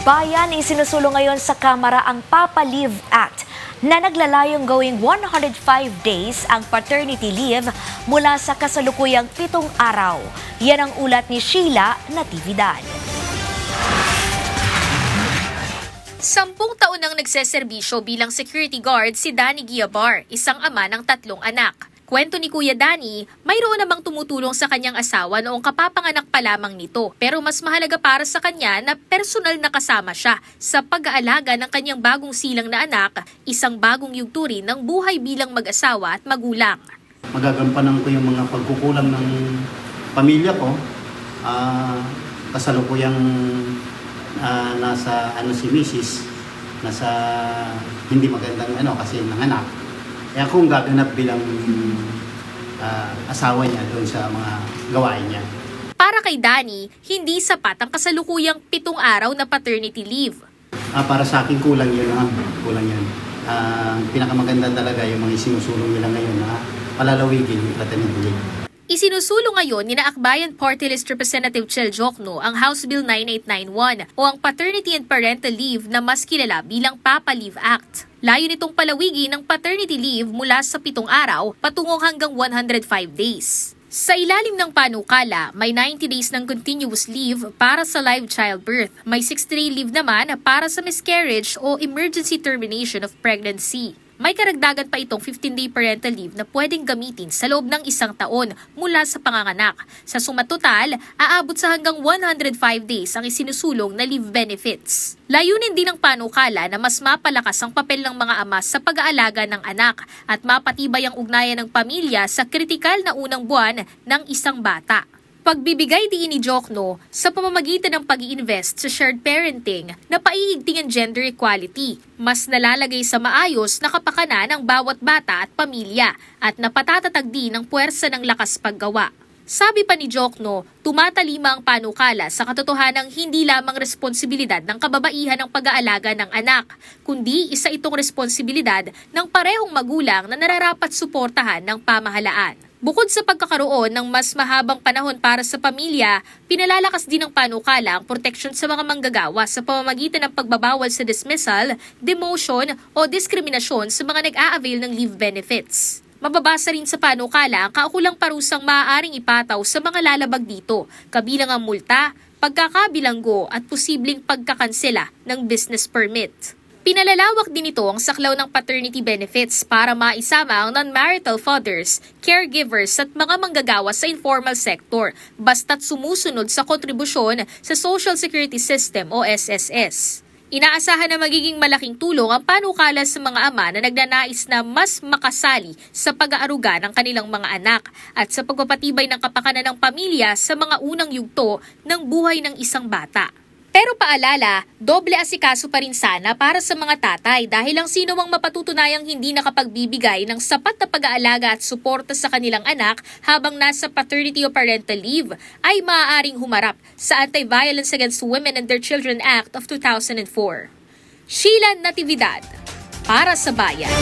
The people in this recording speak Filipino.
Bayan, isinusulong ngayon sa Kamara ang Papa Leave Act na naglalayong gawing 105 days ang paternity leave mula sa kasalukuyang 7 araw. Yan ang ulat ni Sheila Natividad. 10 taon nang nagseserbisyo bilang security guard si Danny Guiabar, isang ama ng 3 anak. Kwento ni Kuya Danny, mayroon namang tumutulong sa kanyang asawa noong kapapanganak pa lamang nito. Pero mas mahalaga para sa kanya na personal na kasama siya sa pag-aalaga ng kanyang bagong silang na anak, isang bagong yugturin ng buhay bilang mag-asawa at magulang. Magagampanan ko yung mga pagkukulang ng pamilya ko. Kasalukuyang nasa si Mrs. nasa hindi magandang kasi nanganak. Kaya akong gaganap bilang asawa niya doon sa mga gawain niya. Para kay Danny, hindi sapat ang kasalukuyang 7 araw na paternity leave. Para sa akin kulang yun. Kulang yun. Pinakamaganda talaga yung mga isinusulong nila ngayon na palalawigin yung paternity leave. Isinusulong ngayon ni Akbayan Party List Representative Chel Jokno ang House Bill 9891 o ang Paternity and Parental Leave na mas kilala bilang Papa Leave Act. Layo nitong palawigin ang paternity leave mula sa 7 araw patungong hanggang 105 days. Sa ilalim ng panukala, may 90 days ng continuous leave para sa live childbirth. May 60-day leave naman para sa miscarriage o emergency termination of pregnancy. May karagdagan pa itong 15-day parental leave na pwedeng gamitin sa loob ng 1 taon mula sa panganganak. Sa suma total, aabot sa hanggang 105 days ang isinusulong na leave benefits. Layunin din ng panukala na mas mapalakas ang papel ng mga ama sa pag-aalaga ng anak at mapatibay ang ugnayan ng pamilya sa kritikal na unang buwan ng isang bata. Pagbibigay diin ni Jokno sa pamamagitan ng pag-i-invest sa shared parenting na paiigting ang gender equality, mas nalalagay sa maayos na kapakanan ng bawat bata at pamilya at napatatatag din ang puwersa ng lakas paggawa. Sabi pa ni Jokno, tumatalima ang panukala sa katotohanang hindi lamang responsibilidad ng kababaihan ang pag-aalaga ng anak, kundi isa itong responsibilidad ng parehong magulang na nararapat suportahan ng pamahalaan. Bukod sa pagkakaroon ng mas mahabang panahon para sa pamilya, pinalalakas din ng panukala ang proteksyon sa mga manggagawa sa pamamagitan ng pagbabawal sa dismissal, demotion o diskriminasyon sa mga nag-a-avail ng leave benefits. Mababasa rin sa panukala ang kaukulang parusang maaaring ipataw sa mga lalabag dito, kabilang ang multa, pagkakabilanggo at posibleng pagkakansela ng business permit. Pinalalawak din ito ang saklaw ng paternity benefits para maisama ang non-marital fathers, caregivers at mga manggagawa sa informal sector basta't sumusunod sa kontribusyon sa Social Security System o SSS. Inaasahan na magiging malaking tulong ang panukala sa mga ama na nagnanais na mas makasali sa pag-aaruga ng kanilang mga anak at sa pagpapatibay ng kapakanan ng pamilya sa mga unang yugto ng buhay ng isang bata. Pero paalala, doble asikaso pa rin sana para sa mga tatay dahil ang sino mang mapatutunayang hindi nakapagbibigay ng sapat na pag-aalaga at suporta sa kanilang anak habang nasa paternity o parental leave ay maaaring humarap sa Anti-Violence Against Women and Their Children Act of 2004. Sheila Natividad, para sa Bayan.